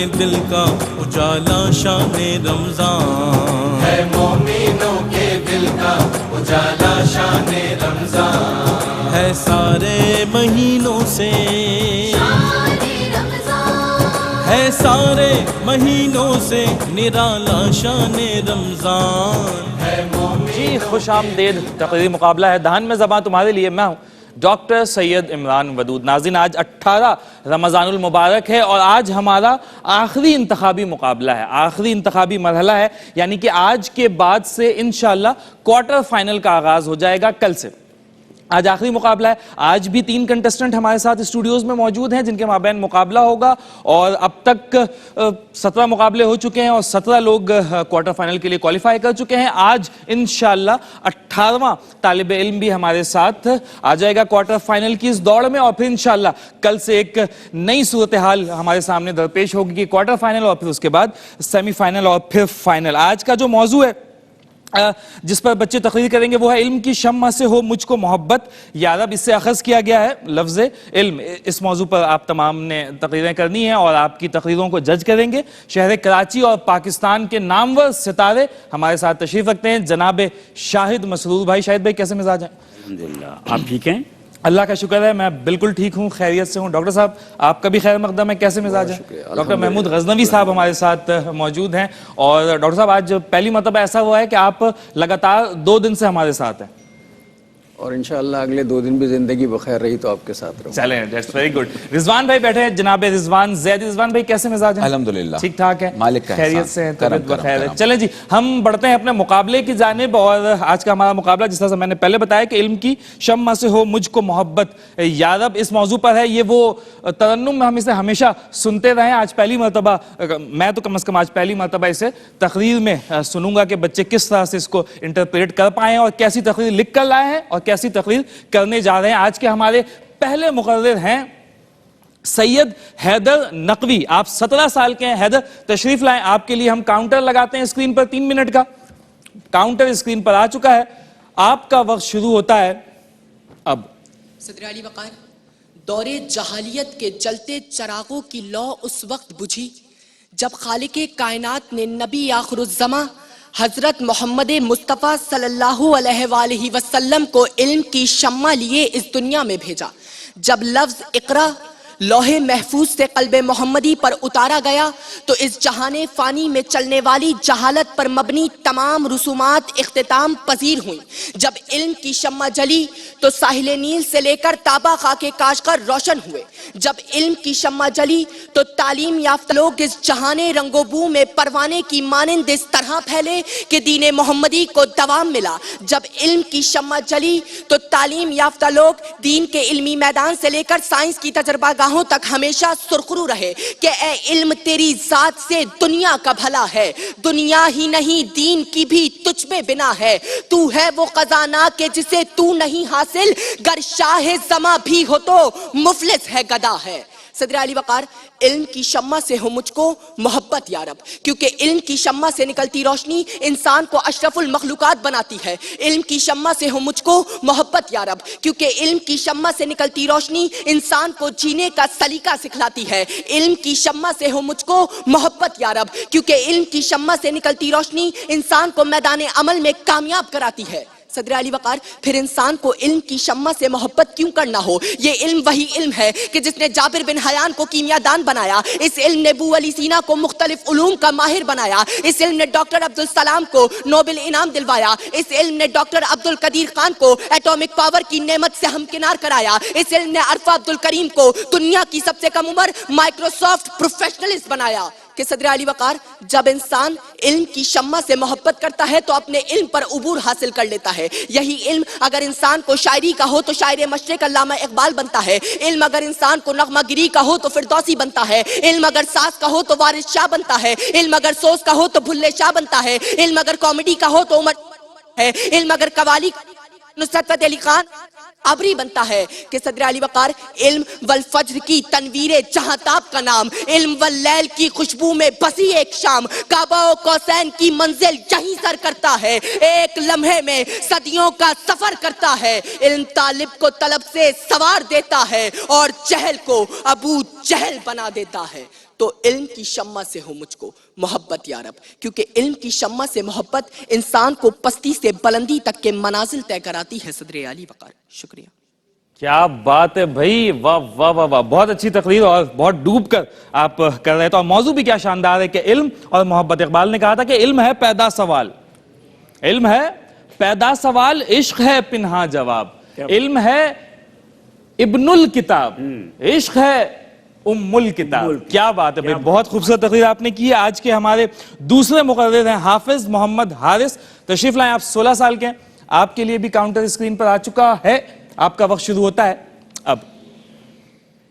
دل کا اجالا شان رمضان، ہے مومنوں کے دل کا اجالا شان رمضان، ہے سارے مہینوں سے، ہے سارے مہینوں سے نرالا شان رمضان، ہے جی خوش آمدید، تقریری مقابلہ ہے دہن میں زباں تمہارے لیے، میں ہوں ڈاکٹر سید عمران ودود۔ ناظرین آج 18 رمضان المبارک ہے اور آج ہمارا آخری انتخابی مقابلہ ہے، آخری انتخابی مرحلہ ہے، یعنی کہ آج کے بعد سے انشاءاللہ کوارٹر فائنل کا آغاز ہو جائے گا کل سے۔ آج آخری مقابلہ ہے، آج بھی 3 کنٹسٹنٹ ہمارے ساتھ اسٹوڈیوز میں موجود ہیں جن کے مابین مقابلہ ہوگا، اور اب تک 17 مقابلے ہو چکے ہیں اور 17 لوگ کوارٹر فائنل کے لیے کوالیفائی کر چکے ہیں۔ آج انشاءاللہ 18واں طالب علم بھی ہمارے ساتھ آ جائے گا کوارٹر فائنل کی اس دوڑ میں، اور پھر انشاءاللہ کل سے ایک نئی صورتحال ہمارے سامنے درپیش ہوگی کہ کوارٹر فائنل اور پھر اس کے بعد سیمی فائنل اور پھر فائنل۔ آج کا جو موضوع ہے جس پر بچے تقریر کریں گے وہ ہے علم کی شمع سے ہو مجھ کو محبت یا رب، اس سے اخذ کیا گیا ہے لفظ علم۔ اس موضوع پر آپ تمام نے تقریریں کرنی ہیں اور آپ کی تقریروں کو جج کریں گے شہر کراچی اور پاکستان کے نامور ستارے ہمارے ساتھ تشریف رکھتے ہیں جناب شاہد مسرور بھائی۔ شاہد بھائی کیسے مزاج ہیں؟ الحمدللہ، آپ ٹھیک ہیں؟ اللہ کا شکر ہے میں بالکل ٹھیک ہوں، خیریت سے ہوں۔ ڈاکٹر صاحب آپ کا بھی خیر مقدم ہے، کیسے مزاج ہے؟ ڈاکٹر محمود غزنوی صاحب ہمارے ساتھ موجود ہیں، اور ڈاکٹر صاحب آج پہلی مرتبہ ایسا ہوا ہے کہ آپ لگاتار 2 دن سے ہمارے ساتھ ہیں، اور انشاءاللہ اگلے 2 دن بھی زندگی بخیر رہی تو آپ کے ساتھ رہوں۔ چلیں دیٹس ویری گڈ۔ رضوان بھائی بیٹھے ہیں، جناب رضوان زید۔ رضوان بھائی کیسے مزاج ہیں؟ الحمدللہ ٹھیک ٹھاک ہے، مالک کا خیریت احسان، سے ہیں، کرم طبیعت بخیر ہے۔ کرم۔ چلیں جی ہم بڑھتے ہیں اپنے مقابلے کی جانب، اور آج کا ہمارا مقابلہ جس طرح سے میں نے پہلے بتایا کہ علم کی شمع سے ہو مجھ کو محبت یا رب، اس موضوع پر ہے۔ یہ وہ ترنم ہم اسے ہمیشہ سنتے رہے ہیں، آج پہلی مرتبہ میں تو کم از کم آج پہلی مرتبہ اسے تقریر میں سنوں گا کہ بچے کس طرح سے اس کو انٹرپریٹ کر پائے ہیں اور کیسی تقریر لکھ کر لائے ہیں اور کیسی تقریر کرنے جا رہے ہیں۔ آج کے ہمارے پہلے مقرر ہیں سید حیدر نقوی۔ آپ 17 سال کے ہیں۔ حیدر تشریف لائیں، آپ کے لیے ہم کاؤنٹر لگاتے ہیں اسکرین پر 3 منٹ کا۔ کاؤنٹر اسکرین پر آ چکا ہے، آپ کا وقت شروع ہوتا ہے اب۔ صدر علی وقار، دور جہالیت کے جلتے چراغوں کی لو اس وقت بجھی جب خالق کائنات نے نبی آخر الزماں حضرت محمد مصطفیٰ صلی اللہ علیہ وآلہ وسلم کو علم کی شمع لیے اس دنیا میں بھیجا۔ جب لفظ اقرا لوح محفوظ سے قلب محمدی پر اتارا گیا تو اس جہان فانی میں چلنے والی جہالت پر مبنی تمام رسومات اختتام پذیر ہوئیں۔ جب علم کی شمع جلی تو ساحل نیل سے لے کر تابا خاک کاشغر روشن ہوئے۔ جب علم کی شمع جلی تو تعلیم یافتہ لوگ اس جہان رنگ و بو میں پروانے کی مانند اس طرح پھیلے کہ دین محمدی کو دوام ملا۔ جب علم کی شمع جلی تو تعلیم یافتہ لوگ دین کے علمی میدان سے لے کر سائنس کی تجربہ گاہوں تک ہمیشہ سرخرو رہے کہ اے علم تیری ذات سے دنیا کا بھلا ہے، دنیا ہی نہیں دین کی بھی تجھ میں بنا ہے، تو ہے وہ خزانہ کہ جسے تو نہیں حاصل، گر شاہ زماں بھی ہو تو مفلس ہے گدا ہے۔ صدر علی وقار، علم کی شمع سے ہو مجھ کو محبت یا رب، کیونکہ علم کی شمع سے نکلتی روشنی انسان کو اشرف المخلوقات بناتی ہے۔ علم کی شمع سے ہو مجھ کو محبت یا رب، کیونکہ علم کی شمع سے نکلتی روشنی انسان کو جینے کا سلیقہ سکھلاتی ہے۔ علم کی شمع سے ہو مجھ کو محبت یا رب، کیونکہ علم کی شمع سے نکلتی روشنی انسان کو میدان عمل میں کامیاب کراتی ہے۔ صدر علی وقار، پھر انسان کو علم کی شمع سے محبت کیوں کرنا ہو؟ یہ علم وہی علم ہے کہ جس نے جابر بن حیان کو کیمیا دان بنایا، اس علم نے ابو علی سینا کو مختلف علوم کا ماہر بنایا، اس علم نے ڈاکٹر عبدالسلام کو نوبل انعام دلوایا، اس علم نے ڈاکٹر عبدالقدیر خان کو ایٹامک پاور کی نعمت سے ہمکنار کرایا، اس علم نے عرفہ عبدالکریم کو دنیا کی سب سے کم عمر مائکروسافٹ پروفیشنلسٹ بنایا۔ کہ صدر علی وقار، جب انسان علم کی شمع سے محبت کرتا ہے تو اپنے علم پر عبور حاصل کر لیتا ہے۔ یہی علم اگر انسان کو شاعری کا ہو تو شاعر مشرق علامہ اقبال بنتا ہے، علم اگر انسان کو نغمہ گری کا ہو تو فردوسی بنتا ہے، علم اگر ساز کا ہو تو وارث شاہ بنتا ہے، علم اگر سوز کا ہو تو بھلے شاہ بنتا ہے، علم اگر کامیڈی کا ہو تو عمر ہے، علم اگر قوالی نصرت فتح علی خان عبری بنتا ہے۔ کہ صدر علی وقار، علم والفجر کی تنویر جہاں تاب کا نام، علم واللیل کی خوشبو میں بسی ایک شام، کعبہ و کوسین کی منزل یہیں سر کرتا ہے، ایک لمحے میں صدیوں کا سفر کرتا ہے۔ علم طالب کو طلب سے سوار دیتا ہے اور جہل کو ابو جہل بنا دیتا ہے۔ تو علم کی شمع سے ہو مجھ کو محبت یا رب، کیونکہ علم کی شمع سے محبت انسان کو پستی سے بلندی تک کے منازل طے کراتی ہے۔ صدر عالی وقار، شکریہ۔ کیا بات ہے بھائی، واہ واہ واہ واہ، بہت اچھی تقریر اور بہت ڈوب کر آپ کر رہے تھے، اور موضوع بھی کیا شاندار ہے کہ علم اور محبت۔ اقبال نے کہا تھا کہ علم ہے پیدا سوال، علم ہے پیدا سوال، عشق ہے پنہاں جواب، علم ہے ابن الکتاب، عشق ہے ام الکتاب۔ کیا بات ہے بھائی، بہت خوبصورت تقریر آپ نے کی ہے۔ آج کے ہمارے دوسرے مقرر ہیں حافظ محمد حارث، تشریف لائیں۔ آپ 16 سال کے ہیں، آپ کے لیے بھی کاؤنٹر اسکرین پر آ چکا ہے، آپ کا وقت شروع ہوتا ہے اب۔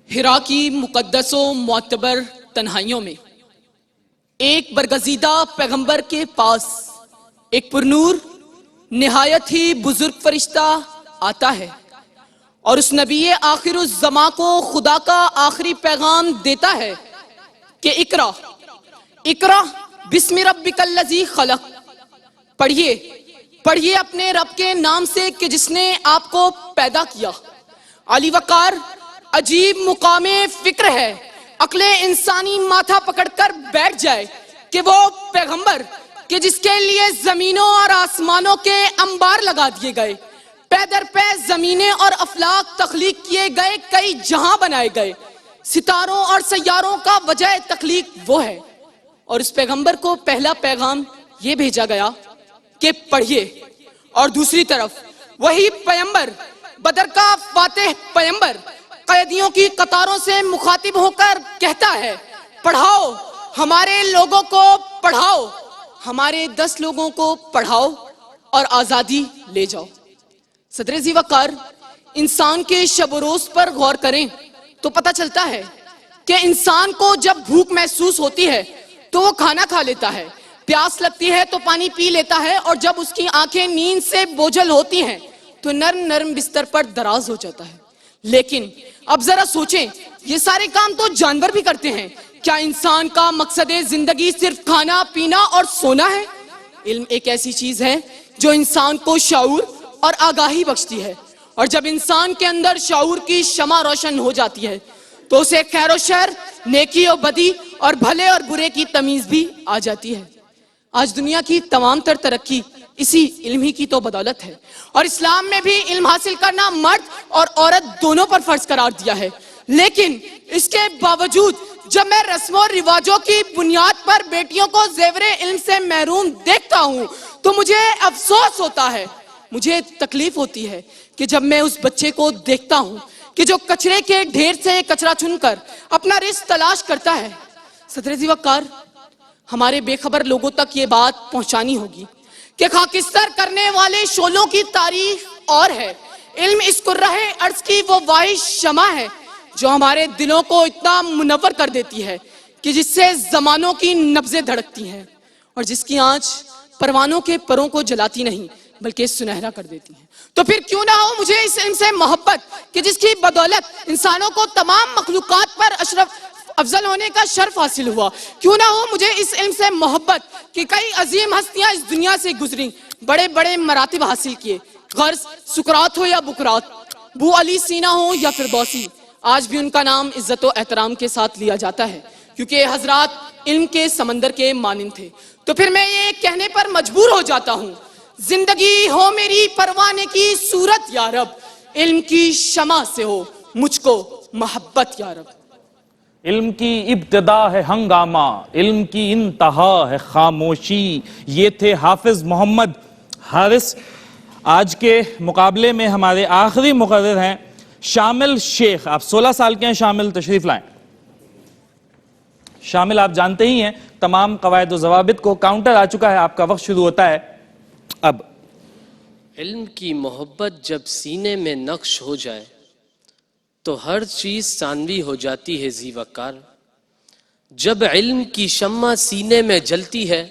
ہرا کی مقدس و معتبر تنہائیوں میں ایک برگزیدہ پیغمبر کے پاس ایک پرنور نہایت ہی بزرگ فرشتہ آتا ہے اور اس نبی آخر الزماں کو خدا کا آخری پیغام دیتا ہے کہ اقرا اقرا بسم ربک الذی خلق، پڑھیے پڑھیے اپنے رب کے نام سے کہ جس نے آپ کو پیدا کیا۔ علی وقار، عجیب مقام فکر ہے، عقل انسانی ماتھا پکڑ کر بیٹھ جائے کہ وہ پیغمبر کہ جس کے لیے زمینوں اور آسمانوں کے انبار لگا دیے گئے، پے در پے زمینیں اور افلاک تخلیق کیے گئے، کئی جہاں بنائے گئے، ستاروں اور سیاروں کا وجہ تخلیق وہ ہے، اور اس پیغمبر کو پہلا پیغام یہ بھیجا گیا کہ پڑھیے، اور دوسری طرف وہی پیغمبر، بدر کا فاتح پیغمبر، قیدیوں کی قطاروں سے مخاطب ہو کر کہتا ہے پڑھاؤ ہمارے لوگوں کو، پڑھاؤ ہمارے 10 لوگوں کو، پڑھاؤ اور آزادی لے جاؤ۔ صدر ذی وقار، انسان کے شب و روز پر غور کریں تو پتہ چلتا ہے کہ انسان کو جب بھوک محسوس ہوتی ہے تو وہ کھانا کھا لیتا ہے، پیاس لگتی ہے تو پانی پی لیتا ہے، اور جب اس کی آنکھیں نیند سے بوجھل ہوتی ہیں تو نرم نرم بستر پر دراز ہو جاتا ہے۔ لیکن اب ذرا سوچیں، یہ سارے کام تو جانور بھی کرتے ہیں، کیا انسان کا مقصد زندگی صرف کھانا پینا اور سونا ہے؟ علم ایک ایسی چیز ہے جو انسان کو شعور اور آگاہی بخشتی ہے، اور جب انسان کے اندر شعور کی شمع روشن ہو جاتی ہے تو اسے خیر و شر، نیکی و بدی اور بھلے اور برے کی تمیز بھی آ جاتی ہے۔ آج دنیا کی تمام تر ترقی اسی علم ہی کی تو بدولت ہے، اور اسلام میں بھی علم حاصل کرنا مرد اور عورت دونوں پر فرض قرار دیا ہے، لیکن اس کے باوجود جب میں رسم و رواجوں کی بنیاد پر بیٹیوں کو زیور علم سے محروم دیکھتا ہوں تو مجھے افسوس ہوتا ہے، مجھے تکلیف ہوتی ہے کہ جب میں اس بچے کو دیکھتا ہوں کہ جو کچرے کے ڈھیر سے کچرا چن کر اپنا رزق تلاش کرتا ہے۔ صدر ذی وقار، ہمارے بے خبر لوگوں تک یہ بات پہنچانی ہوگی کہ خاکستر کرنے والے شعلوں کی تاریخ اور ہے، علم اس کرہ ارض کی وہ واحد شمع ہے جو ہمارے دلوں کو اتنا منور کر دیتی ہے کہ جس سے زمانوں کی نبضیں دھڑکتی ہیں، اور جس کی آنچ پروانوں کے پروں کو جلاتی نہیں بلکہ سنہرا کر دیتی ہے۔ تو پھر کیوں نہ ہو مجھے اس علم سے محبت کہ جس کی بدولت انسانوں کو تمام مخلوقات پر اشرف افضل ہونے کا شرف حاصل ہوا، کیوں نہ ہو مجھے اس علم سے محبت کہ کئی عظیم ہستیاں اس دنیا سے گزری، بڑے بڑے مراتب حاصل کیے، غرض سقراط ہو یا بقراط، بو علی سینا ہو یا فردوسی، آج بھی ان کا نام عزت و احترام کے ساتھ لیا جاتا ہے کیونکہ حضرات علم کے سمندر کے مانند تھے۔ تو پھر میں یہ کہنے پر مجبور ہو جاتا ہوں، زندگی ہو میری پروانے کی صورت یا رب، علم کی شمع سے ہو مجھ کو محبت یا رب۔ علم کی ابتدا ہے ہنگامہ، علم کی انتہا ہے خاموشی۔ یہ تھے حافظ محمد حارث۔ آج کے مقابلے میں ہمارے آخری مقرر ہیں شامل شیخ۔ آپ 16 سال کے ہیں شامل، تشریف لائیں۔ شامل آپ جانتے ہی ہیں تمام قواعد و ضوابط کو، کاؤنٹر آ چکا ہے، آپ کا وقت شروع ہوتا ہے اب۔ علم کی محبت جب سینے میں نقش ہو جائے تو ہر چیز ثانوی ہو جاتی ہے ذی وقار۔ جب علم کی شمع سینے میں جلتی ہے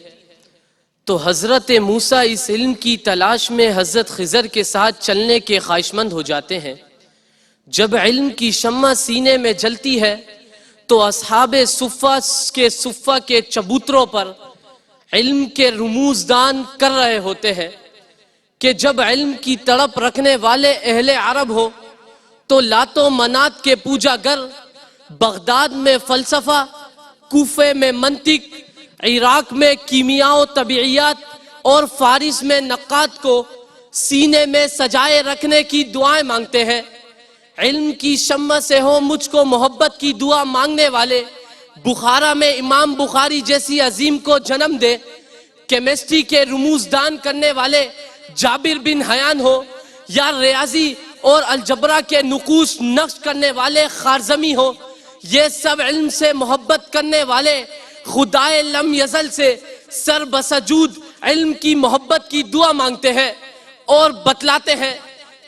تو حضرت موسیٰ اس علم کی تلاش میں حضرت خضر کے ساتھ چلنے کے خواہشمند ہو جاتے ہیں۔ جب علم کی شمع سینے میں جلتی ہے تو اصحاب صفہ کے چبوتروں پر علم کے رموز دان کر رہے ہوتے ہیں کہ جب علم کی تڑپ رکھنے والے اہل عرب ہو تو لات و منات کے پوجا گر، بغداد میں فلسفہ کوفے میں منطق، عراق میں کیمیا و طبیعیات اور فارس میں نقاد کو سینے میں سجائے رکھنے کی دعائیں مانگتے ہیں۔ علم کی شمع سے ہو مجھ کو محبت کی دعا مانگنے والے، بخارا میں امام بخاری جیسی عظیم کو جنم دے، کیمسٹری کے رموز دان کرنے والے جابر بن حیان ہو، یا ریاضی اور الجبرا کے نقوش نقش کرنے والے خارزمی ہو، یہ سب علم سے محبت کرنے والے خدائے لم یزل سے سر بسجود علم کی محبت کی دعا مانگتے ہیں اور بتلاتے ہیں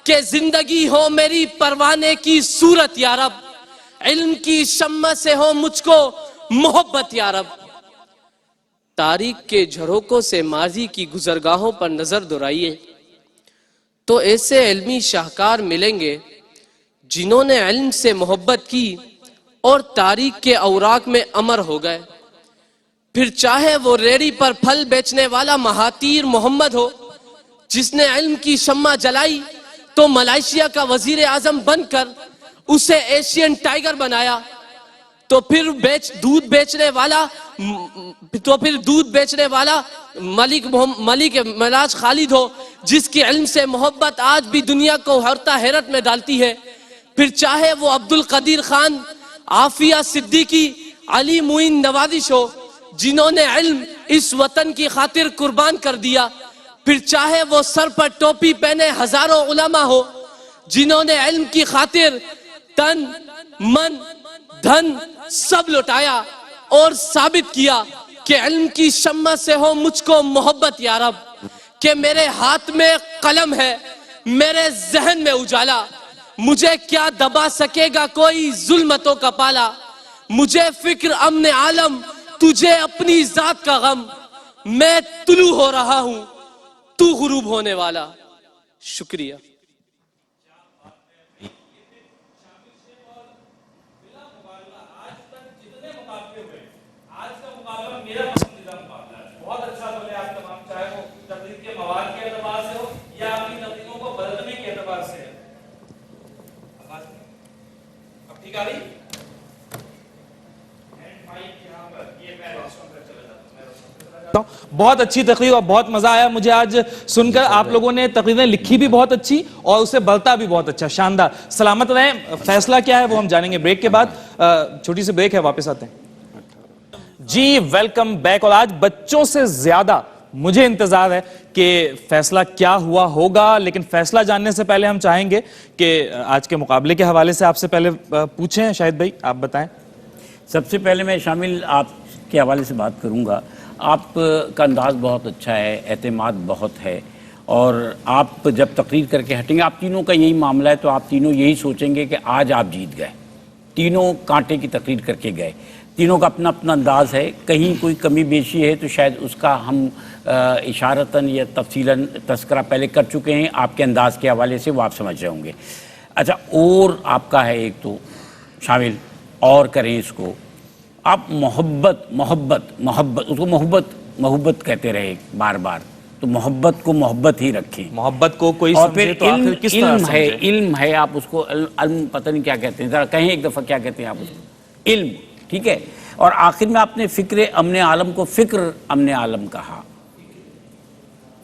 کہ زندگی ہو میری پروانے کی صورت یا رب، علم کی شمع سے ہو مجھ کو محبت یا رب۔ تاریخ کے جھروکوں سے ماضی کی گزرگاہوں پر نظر دورائیے تو ایسے علمی شاہکار ملیں گے جنہوں نے علم سے محبت کی اور تاریخ کے اوراق میں امر ہو گئے، پھر چاہے وہ ریڑھی پر پھل بیچنے والا مہاتیر محمد ہو جس نے علم کی شمع جلائی تو ملائیشیا کا وزیر اعظم بن کر اسے ایشین ٹائیگر بنایا، تو پھر دودھ بیچنے والا ملک مراج خالد ہو جس کی علم سے محبت آج بھی دنیا کو حیرت میں ڈالتی ہے، پھر چاہے وہ عبد القدیر خان، عافیہ صدیقی، علی معین نوازش ہو جنہوں نے علم اس وطن کی خاطر قربان کر دیا، پھر چاہے وہ سر پر ٹوپی پہنے ہزاروں علماء ہو جنہوں نے علم کی خاطر تن، من، دھن سب لٹایا اور ثابت کیا کہ علم کی شمع سے ہو مجھ کو محبت یا رب، کہ میرے ہاتھ میں قلم ہے، میرے ذہن میں اجالا، مجھے کیا دبا سکے گا کوئی ظلمتوں کا پالا، مجھے فکر امن عالم، تجھے اپنی ذات کا غم، میں طلوع ہو رہا ہوں تو غروب ہونے والا۔ شکریہ۔ بہت اچھی تقریر اور بہت مزہ آیا مجھے آج سن کر۔ آپ لوگوں نے تقریریں لکھی بھی بہت اچھی اور اسے بلتا بھی بہت اچھا، شاندار۔ سلامت رہیں۔ فیصلہ کیا ہے وہ ہم جانیں گے بریک کے بعد۔ چھوٹی سی بریک ہے، واپس آتے ہیں جی۔ Welcome back. اور آج بچوں سے زیادہ مجھے انتظار ہے کہ فیصلہ کیا ہوا ہوگا، لیکن فیصلہ جاننے سے پہلے ہم چاہیں گے کہ آج کے مقابلے کے حوالے سے آپ سے پہلے پوچھیں۔ شاہد بھائی آپ بتائیں۔ سب سے پہلے میں شامل آپ کے حوالے سے بات کروں گا۔ آپ کا انداز بہت اچھا ہے، اعتماد بہت ہے، اور آپ جب تقریر کر کے ہٹیں گے، آپ تینوں کا یہی معاملہ ہے تو آپ تینوں یہی سوچیں گے کہ آج آپ جیت گئے۔ تینوں کانٹے کی تقریر کر کے گئے، تینوں کا اپنا اپنا انداز ہے، کہیں کوئی کمی بیشی ہے تو شاید اس کا ہم اشارتاً یا تفصیلاً تذکرہ پہلے کر چکے ہیں، آپ کے انداز کے حوالے سے وہ آپ سمجھ رہے ہوں گے۔ اچھا، اور آپ کا ہے ایک تو شامل اور کریں اس کو، آپ محبت اس کو محبت کہتے رہے بار بار، تو محبت کو محبت ہی رکھیں، محبت کو کوئی اور سمجھے پھر تو آخر کس طرح سمجھے؟ علم ہے، آپ اس کو علم پتہ نہیں کیا کہتے ہیں، ذرا کہیں ایک دفعہ کیا کہتے ہیں آپ اس کو، علم، ٹھیک ہے۔ اور آخر میں آپ نے فکر امن عالم کو فکر امن عالم کہا،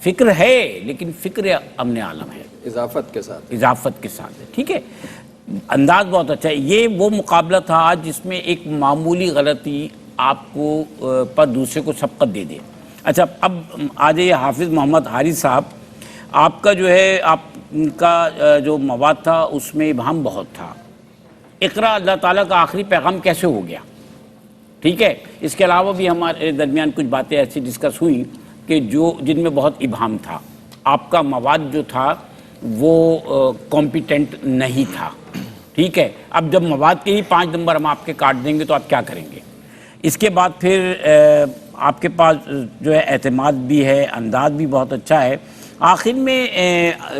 فکر ہے لیکن فکر امن عالم ہے، اضافت کے ساتھ ہے، ٹھیک ہے۔ انداز بہت اچھا ہے۔ یہ وہ مقابلہ تھا آج جس میں ایک معمولی غلطی آپ کو پر دوسرے کو سبقت دے دے۔ اچھا، اب آ جائیے حافظ محمد حارث صاحب، آپ کا جو ہے آپ کا جو مواد تھا اس میں ابہام بہت تھا۔ اقرا اللہ تعالیٰ کا آخری پیغام کیسے ہو گیا، ٹھیک ہے۔ اس کے علاوہ بھی ہمارے درمیان کچھ باتیں ایسی ڈسکس ہوئیں کہ جن میں بہت ابہام تھا۔ آپ کا مواد جو تھا وہ کمپیٹنٹ نہیں تھا، ٹھیک ہے۔ اب جب مواد کے ہی 5 نمبر ہم آپ کے کاٹ دیں گے تو آپ کیا کریں گے؟ اس کے بعد پھر آپ کے پاس جو ہے اعتماد بھی ہے، انداز بھی بہت اچھا ہے۔ آخر میں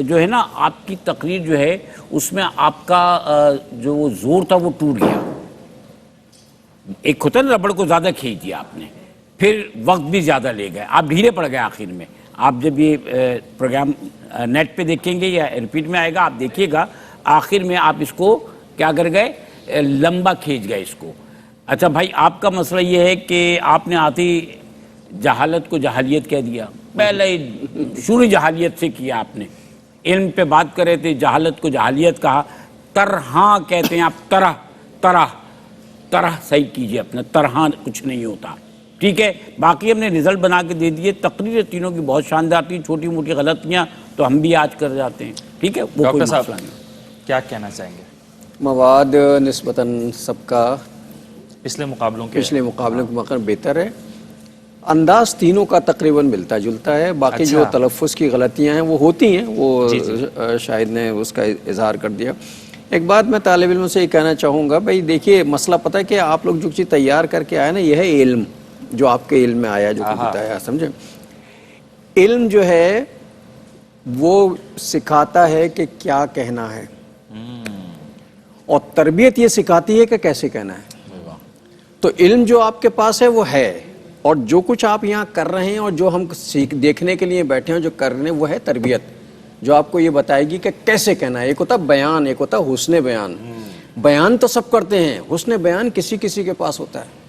جو ہے نا آپ کی تقریر جو ہے اس میں آپ کا جو وہ زور تھا وہ ٹوٹ گیا، ایک ہوتا ہے نا ربڑ کو زیادہ کھینچ دیا آپ نے، پھر وقت بھی زیادہ لے گئے، آپ ڈھیلے پڑ گئے آخر میں۔ آپ جب یہ پروگرام نیٹ پہ دیکھیں گے یا ریپیٹ میں آئے گا آپ دیکھیے گا، آخر میں آپ اس کو کیا کر گئے، لمبا کھینچ گئے اس کو۔ اچھا بھائی آپ کا مسئلہ یہ ہے کہ آپ نے آتی جہالت کو جہالیت کہہ دیا، پہلے شروع جہالیت سے کیا آپ نے، علم پہ بات کرے تھے جہالت کو جہالیت کہا، طرح کہتے ہیں آپ، طرح صحیح کیجئے اپنا، طرح کچھ نہیں ہوتا، ٹھیک ہے؟ باقی ہم نے رزلٹ بنا کے دے دیے، تقریر تینوں کی بہت شاندار تھی، چھوٹی موٹی غلطیاں تو ہم بھی آج کر جاتے ہیں، ٹھیک ہے؟ وہ کوئی ڈاکٹر صاحب مسئلہ نہیں۔ کیا کہنا چاہیں گے مواد نسبتاً سب کا پچھلے مقابلوں کے؟ پچھلے مقابلوں کے مقابلے بہتر ہے، انداز تینوں کا تقریباً ملتا جلتا ہے، باقی جو تلفظ کی غلطیاں ہیں وہ ہوتی ہیں، وہ شاہد نے اس کا اظہار کر دیا۔ ایک بات میں طالب علموں سے یہ کہنا چاہوں گا، بھائی دیکھیے مسئلہ پتہ ہے کہ آپ لوگ جو چیز تیار کر کے آئے نا، یہ ہے علم، جو آپ کے علم میں آیا، جو کچھ بتایا، سمجھے؟ علم جو ہے وہ سکھاتا ہے کہ کیا کہنا ہے، اور تربیت یہ سکھاتی ہے کہ کیسے کہنا ہے۔ تو علم جو آپ کے پاس ہے وہ ہے، اور جو کچھ آپ یہاں کر رہے ہیں اور جو ہم دیکھنے کے لیے بیٹھے ہیں جو کر رہے ہیں وہ ہے تربیت، جو آپ کو یہ بتائے گی کہ کیسے کہنا ہے۔ ایک ہوتا بیان، ایک ہوتا حسن بیان۔ بیان تو سب کرتے ہیں، حسن بیان کسی کسی کے پاس ہوتا ہے۔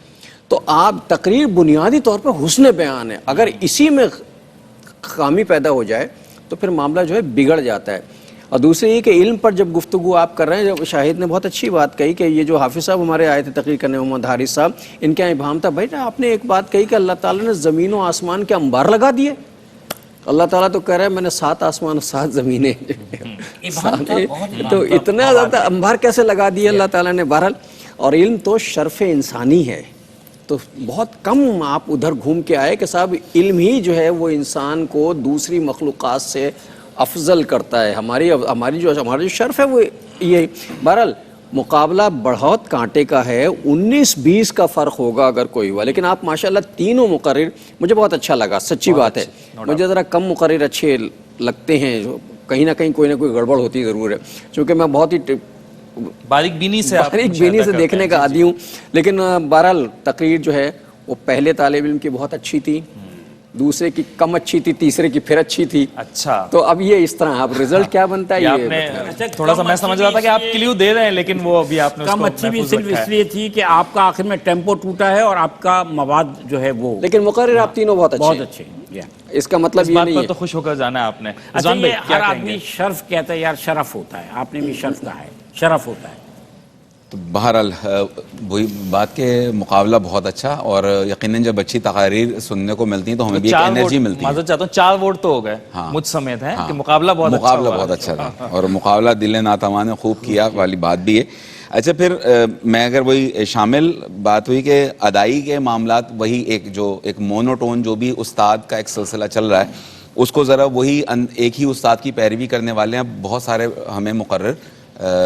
تو آپ تقریر بنیادی طور پر حسن بیان ہے، اگر اسی میں خامی پیدا ہو جائے تو پھر معاملہ جو ہے بگڑ جاتا ہے۔ اور دوسری یہ کہ علم پر جب گفتگو آپ کر رہے ہیں، جب شاہد نے بہت اچھی بات کہی کہ یہ جو حافظ صاحب ہمارے آئے تھے تقریر کرنے، محمد حارث صاحب، ان کا ابہام تھا، بھائی آپ نے ایک بات کہی کہ اللہ تعالیٰ نے زمین و آسمان کے انبار لگا دیے۔ اللہ تعالیٰ تو کہہ رہا ہے میں نے 7 آسمان 7 زمینیں، تو اتنا زیادہ انبار کیسے لگا دیے اللہ تعالیٰ نے؟ بہرحال، اور علم تو شرف انسانی ہے، تو بہت کم آپ ادھر گھوم کے آئے کہ صاحب علم ہی جو ہے وہ انسان کو دوسری مخلوقات سے افضل کرتا ہے۔ ہماری جو شرف ہے وہ یہ۔ بہرحال مقابلہ بہت کانٹے کا ہے، 19-20 کا فرق ہوگا اگر کوئی ہوا، لیکن آپ ماشاءاللہ تینوں مقرر، مجھے بہت اچھا لگا، سچی بات ہے۔ مجھے ذرا کم مقرر اچھے لگتے ہیں، جو کہیں نہ کہیں کوئی نہ کوئی گڑبڑ ہوتی ضرور ہے، چونکہ میں بہت ہی باریک بینی سے دیکھنے کا عادی ہوں۔ لیکن بہرحال تقریر جو ہے وہ پہلے طالب علم کی بہت اچھی تھی، دوسرے کی کم اچھی تھی، تیسرے کی پھر اچھی تھی۔ اچھا، تو اب یہ اس طرح اب رزلٹ کیا بنتا ہے آپ نے تھوڑا سا، میں سمجھ رہا تھا کہ آپ کلیو دے رہے ہیں، لیکن وہ ابھی آپ نے کم اچھی بھی صرف اس لیے تھی کہ آپ کا آخر میں ٹیمپو ٹوٹا ہے اور آپ کا مواد جو ہے وہ، لیکن مقرر آپ تینوں بہت اچھے ہیں۔ اس کا مطلب یہ نہیں ہے تو خوش ہو کر جانا ہے آپ نے۔ اچھا، یہ ہر آدمی شرف کہتا ہے، یار شرف ہوتا ہے، آپ نے بھی شرف کہا ہے، شرف ہوتا ہے۔ تو بہرحال وہی بات کہ مقابلہ بہت اچھا، اور یقیناً جب اچھی تقاریر سننے کو ملتی ہیں تو ہمیں بھی ایک انرجی ملتی ہے۔ معذرت چاہتا ہوں، 4 ووٹ تو ہو گئے مجھ سمیت ہیں کہ مقابلہ بہت اچھا تھا، اور مقابلہ دل ناتواں نے خوب کیا والی بات بھی ہے۔ اچھا، پھر میں اگر وہی شامل بات ہوئی کہ ادائی کے معاملات، وہی ایک مونوٹون جو بھی استاد کا ایک سلسلہ چل رہا ہے، اس کو ذرا وہی ایک ہی استاد کی پیروی کرنے والے ہیں بہت سارے ہمیں مقرر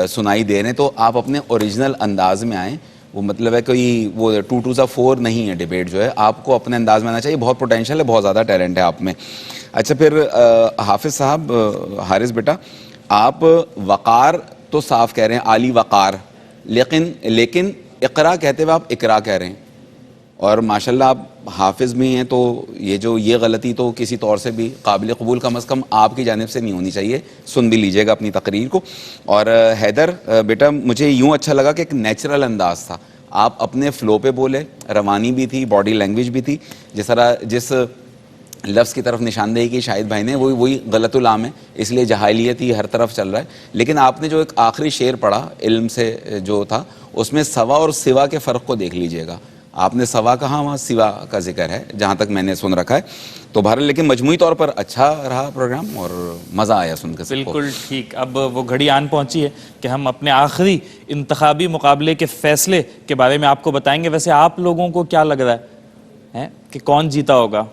سنائی دے رہے ہیں، تو آپ اپنے اوریجنل انداز میں آئیں۔ وہ مطلب ہے کوئی وہ 2-2-4 نہیں ہے ڈیبیٹ، جو ہے آپ کو اپنے انداز میں آنا چاہیے۔ بہت پوٹینشیل ہے، بہت زیادہ ٹیلنٹ ہے آپ میں۔ اچھا، پھر حافظ صاحب، حارث بیٹا، آپ وقار تو صاف کہہ رہے ہیں، عالی وقار، لیکن اقرا کہتے ہوئے آپ اقرا کہہ رہے ہیں، اور ماشاءاللہ آپ حافظ بھی ہیں، تو یہ غلطی تو کسی طور سے بھی قابل قبول کم از کم آپ کی جانب سے نہیں ہونی چاہیے۔ سن بھی لیجئے گا اپنی تقریر کو۔ اور حیدر بیٹا، مجھے یوں اچھا لگا کہ ایک نیچرل انداز تھا، آپ اپنے فلو پہ بولے، روانی بھی تھی، باڈی لینگویج بھی تھی، جس لفظ کی طرف نشاندہی کی شاہد بھائی نے، وہی غلط العام ہے، اس لیے جہالیت ہی ہر طرف چل رہا ہے۔ لیکن آپ نے جو ایک آخری شعر پڑھا علم سے جو تھا، اس میں سوا اور سوا کے فرق کو دیکھ لیجئے گا۔ آپ نے سوا کہا، وہاں سوا کا ذکر ہے جہاں تک میں نے سن رکھا ہے۔ تو بہرحال لیکن مجموعی طور پر اچھا رہا پروگرام اور مزہ آیا سن کے۔ بالکل ٹھیک۔ اب وہ گھڑی آن پہنچی ہے کہ ہم اپنے آخری انتخابی مقابلے کے فیصلے کے بارے میں آپ کو بتائیں گے۔ ویسے آپ لوگوں کو کیا لگ رہا ہے کہ کون جیتا ہوگا؟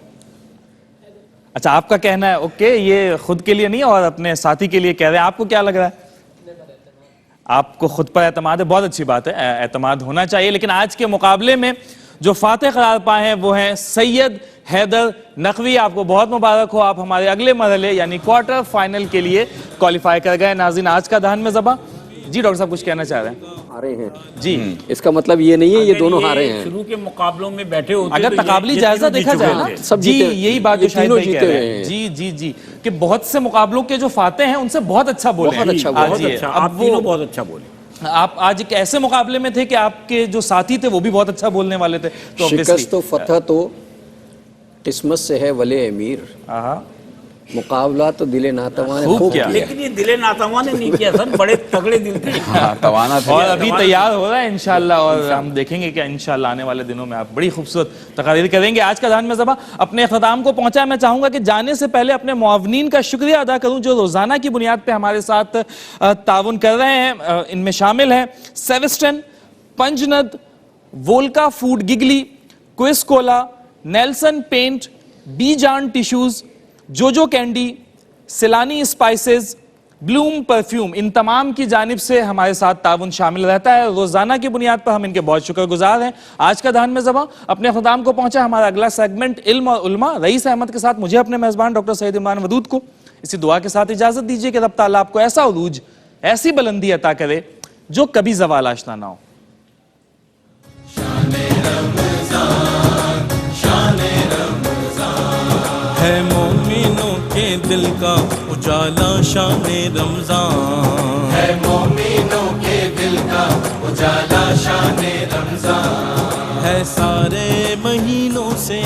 اچھا، آپ کا کہنا ہے، اوکے، یہ خود کے لیے نہیں اور اپنے ساتھی کے لیے کہہ رہے ہیں۔ آپ کو کیا لگ رہا ہے؟ آپ کو خود پر اعتماد ہے، بہت اچھی بات ہے، اعتماد ہونا چاہیے۔ لیکن آج کے مقابلے میں جو فاتح قرار پائے ہیں وہ ہیں سید حیدر نقوی۔ آپ کو بہت مبارک ہو، آپ ہمارے اگلے مرحلے یعنی کوارٹر فائنل کے لیے کوالیفائی کر گئے۔ ناظرین، آج کا دہن میں ذبح۔ جی ڈاکٹر صاحب کچھ کہنا چاہ رہے ہیں؟ ہارے ہیں جی، اس کا مطلب یہ نہیں ہے یہ دونوں ہارے ہیں۔ شروع کے مقابلوں میں بیٹھے ہوتے اگر تقابلی جائزہ دیکھا جائے نا، جی یہی بات جو شاہد بھائی کہہ رہے ہیں، جی کہ بہت سے مقابلوں کے جو فاتح ہیں ان سے بہت اچھا بولے ہیں۔ آپ تینوں بہت اچھا بولے۔ آپ آج ایک ایسے مقابلے میں تھے کہ آپ کے جو ساتھی تھے وہ بھی بہت اچھا بولنے والے تھے, تو شکست و فتح تو قسمت سے ہے ولی امیر, مقابلہ تو دل ناتواں نے خوب کیا. لیکن یہ دل ناتواں نے نہیں کیا سر, بڑے تگڑے دل تھے. توانا تھا. اور ابھی تیار ہو رہا ہے انشاءاللہ, اور ہم دیکھیں گے کہ انشاءاللہ آنے والے دنوں میں آپ بڑی خوبصورت تقاریر کریں گے. آج کا دھان میں زباں اپنے اختتام کو پہنچا ہے. میں چاہوں گا کہ جانے سے پہلے اپنے معاونین کا شکریہ ادا کروں جو روزانہ کی بنیاد پہ ہمارے ساتھ تعاون کر رہے ہیں. ان میں شامل ہیں سیوسٹن, پنجند, وولکا فوڈ گگلی, کوئس کولا, نیلسن پینٹ, بی جان ٹیشوز, جو candy, Saylani spices, Bloom perfume, ان تمام کی جانب سے ہمارے ساتھ تعاون شامل رہتا ہے. روزانہ کی بنیاد پر ہم ان کے بہت شکر گزار ہیں. آج کا دھان میں زباں اپنے اختتام کو پہنچا. ہمارا اگلا سیگمنٹ علم اور علماء, رئیس احمد کے ساتھ مجھے اپنے میزبان ڈاکٹر سید عمران ودود کو اسی دعا کے ساتھ اجازت دیجیے کہ رب تعالیٰ آپ کو ایسا عروج, ایسی بلندی عطا کرے جو کبھی زوال آشنا نہ ہو. ہے مومنوں کے دل کا اجالا شان رمضان, ہے مومنوں کے دل کا اجالا شان رمضان, ہے سارے مہینوں سے